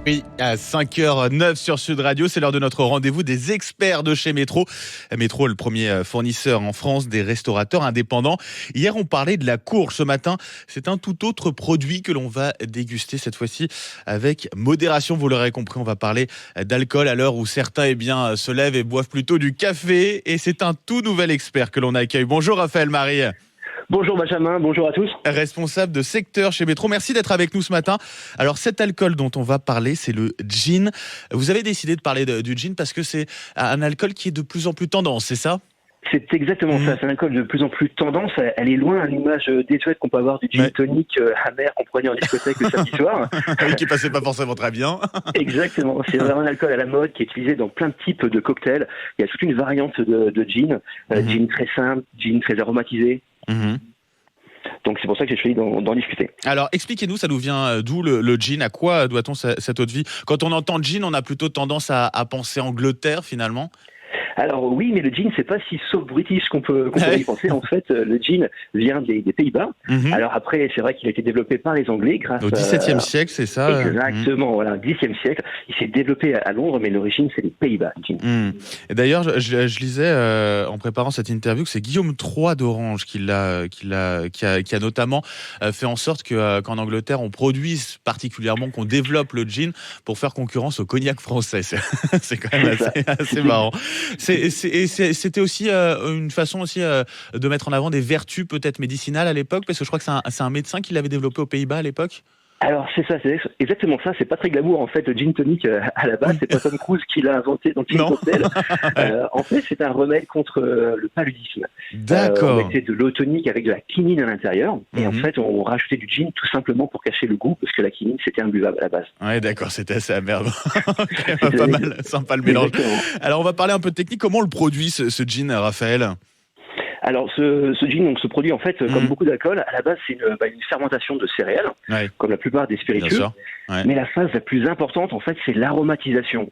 Oui, à 5h09 sur Sud Radio, c'est l'heure de notre rendez-vous des experts de chez Métro. Métro, le premier fournisseur en France des restaurateurs indépendants. Hier, on parlait de la courge. Ce matin, c'est un tout autre produit que l'on va déguster cette fois-ci avec modération. Vous l'aurez compris, on va parler d'alcool à l'heure où certains se lèvent et boivent plutôt du café. Et c'est un tout nouvel expert que l'on accueille. Bonjour Raphaël Marie. Bonjour Benjamin, bonjour à tous. Responsable de secteur chez Métro. Merci d'être avec nous ce matin. Alors cet alcool dont on va parler, c'est le gin. Vous avez décidé de parler du gin parce que c'est un alcool qui est de plus en plus tendance, c'est ça ? C'est exactement ça, c'est un alcool de plus en plus tendance. Elle est loin à l'image désuète qu'on peut avoir du gin tonic amer qu'on prenait en discothèque le samedi soir. Qui passait pas forcément très bien. Exactement, c'est vraiment un alcool à la mode qui est utilisé dans plein de types de cocktails. Il y a toute une variante de gin, gin très simple, gin très aromatisé. Donc c'est pour ça que j'ai choisi d'en discuter. Alors expliquez-nous, ça nous vient d'où le gin ? À quoi doit-on cette eau de vie ? Quand on entend gin, on a plutôt tendance à penser Angleterre finalement. Alors oui, mais le gin, c'est pas si soft british qu'on peut y penser. En fait, le gin vient des Pays-Bas. Alors après, c'est vrai qu'il a été développé par les Anglais grâce au XVIIe siècle, c'est ça ? Exactement, voilà, 10e siècle. Il s'est développé à Londres, mais l'origine, c'est les Pays-Bas. Et d'ailleurs, je lisais en préparant cette interview que c'est Guillaume III d'Orange qui a notamment fait en sorte qu'en Angleterre, on produise particulièrement, qu'on développe le gin pour faire concurrence au cognac français. C'est quand même assez marrant. C'était aussi une façon aussi de mettre en avant des vertus peut-être médicinales à l'époque, parce que je crois que c'est un médecin qui l'avait développé aux Pays-Bas à l'époque. Alors c'est ça, c'est exactement ça. C'est pas très glamour en fait. Le gin tonic à la base, c'est pas Tom Cruise qui l'a inventé dans le gin cocktail. En fait, c'est un remède contre le paludisme. D'accord. On mettait de l'eau tonique avec de la quinine à l'intérieur, et en fait, on rajoutait du gin tout simplement pour cacher le goût, parce que la quinine c'était imbuvable à la base. Ouais, d'accord, c'était assez amer. Pas mal, sympa le mélange. Exactement. Alors on va parler un peu de technique. Comment on le produit ce gin, Raphaël ? Alors ce gin, donc ce produit en fait, comme beaucoup d'alcool, à la base c'est une fermentation de céréales, comme la plupart des spiritueux. Mais la phase la plus importante en fait, c'est l'aromatisation.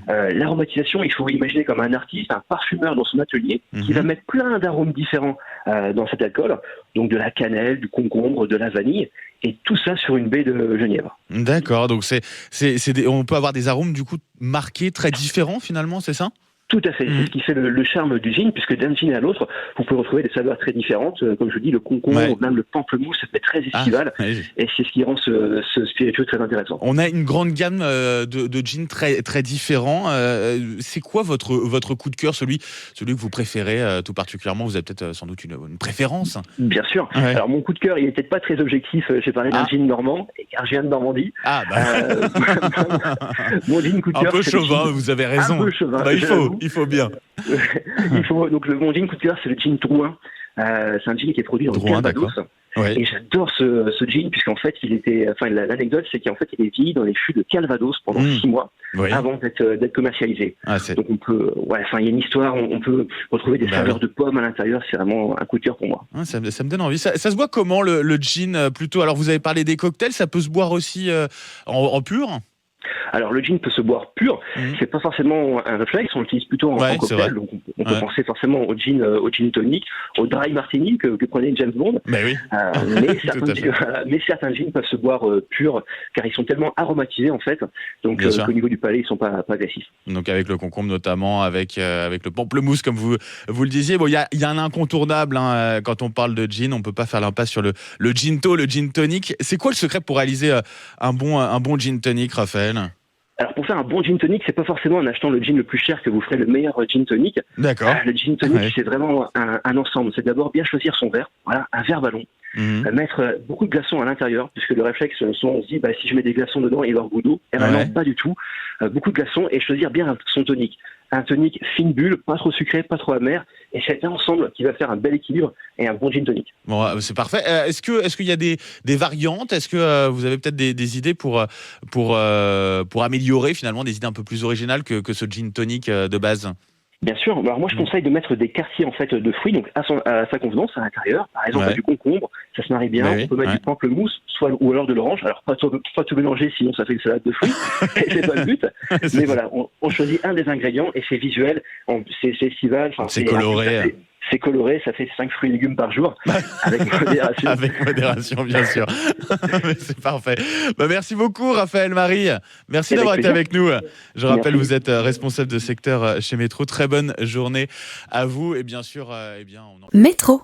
L'aromatisation, il faut imaginer comme un artiste, un parfumeur dans son atelier, qui va mettre plein d'arômes différents dans cet alcool, donc de la cannelle, du concombre, de la vanille, et tout ça sur une baie de genièvre. D'accord, donc on peut avoir des arômes du coup marqués, très différents finalement, c'est ça ? Tout à fait, c'est ce qui fait le charme du gin, puisque d'un gin à l'autre, vous pouvez retrouver des saveurs très différentes. Comme je vous dis, le concombre, même le pamplemousse, ça fait très estival, et c'est ce qui rend ce spiritueux très intéressant. On a une grande gamme de gins très, très différents. C'est quoi votre coup de cœur, celui que vous préférez tout particulièrement ? Vous avez peut-être sans doute une préférence. Bien sûr. Alors mon coup de cœur, il n'est peut-être pas très objectif. J'ai parlé d'un gin normand, car je viens de Normandie. Mon gin coup de cœur, un peu chauvin, vous avez raison. Un peu chauvin. Il faut bien. Donc mon gin coup de cœur, c'est le gin Drouin. C'est un gin qui est produit dans le Calvados. Et j'adore ce gin, puisqu'en fait, l'anecdote, c'est qu'en fait, il est vieilli dans les fûts de Calvados pendant 6 mois avant d'être commercialisé. Donc on peut, il y a une histoire, on peut retrouver des saveurs de pommes à l'intérieur. C'est vraiment un coup de cœur pour moi. Ça me donne envie. Ça se boit comment le gin plutôt ? Alors vous avez parlé des cocktails, ça peut se boire aussi en pur ? Alors le gin peut se boire pur, c'est pas forcément un réflexe, on l'utilise plutôt en cocktail, donc on peut penser forcément au gin tonic, au dry martini que prenait James Bond. Mais certains gins peuvent se boire purs, car ils sont tellement aromatisés en fait, donc qu'au niveau du palais ils sont pas agressifs. Donc avec le concombre notamment, avec le pamplemousse comme vous le disiez. Bon, il y a un incontournable quand on parle de gin, on peut pas faire l'impasse sur le ginto, le gin tonic. C'est quoi le secret pour réaliser un bon gin tonic, Raphaël ? Alors pour faire un bon gin tonic, c'est pas forcément en achetant le gin le plus cher que vous ferez le meilleur gin tonic. D'accord. Le gin tonic, c'est vraiment un ensemble. C'est d'abord bien choisir son verre, un verre ballon. Mettre beaucoup de glaçons à l'intérieur, puisque le réflexe, souvent on se dit si je mets des glaçons dedans, il va y avoir goût d'eau. Et non, pas du tout. Beaucoup de glaçons et choisir bien son tonic. Un tonic fine bulle, pas trop sucré, pas trop amer, et c'est un ensemble qui va faire un bel équilibre et un bon gin tonic. Bon, c'est parfait. Est-ce qu'il y a des variantes ? Est-ce que vous avez peut-être des idées pour améliorer finalement, des idées un peu plus originales que ce gin tonic de base ? Bien sûr. Alors moi, je conseille de mettre des quartiers en fait de fruits, donc à sa convenance à l'intérieur. Par exemple, du concombre, ça se marie bien. On peut mettre du pamplemousse, ou alors de l'orange. Alors pas tout mélanger, sinon ça fait une salade de fruits. C'est pas le but. Mais voilà, on choisit un des ingrédients et c'est visuel. C'est estival. C'est coloré. c'est coloré, ça fait 5 fruits et légumes par jour, avec modération. Avec modération, bien sûr. Mais c'est parfait. Merci beaucoup, Raphaël Marie. Merci d'avoir été avec nous. Je rappelle, vous êtes responsable de secteur chez Métro. Très bonne journée à vous. Et bien sûr, Métro.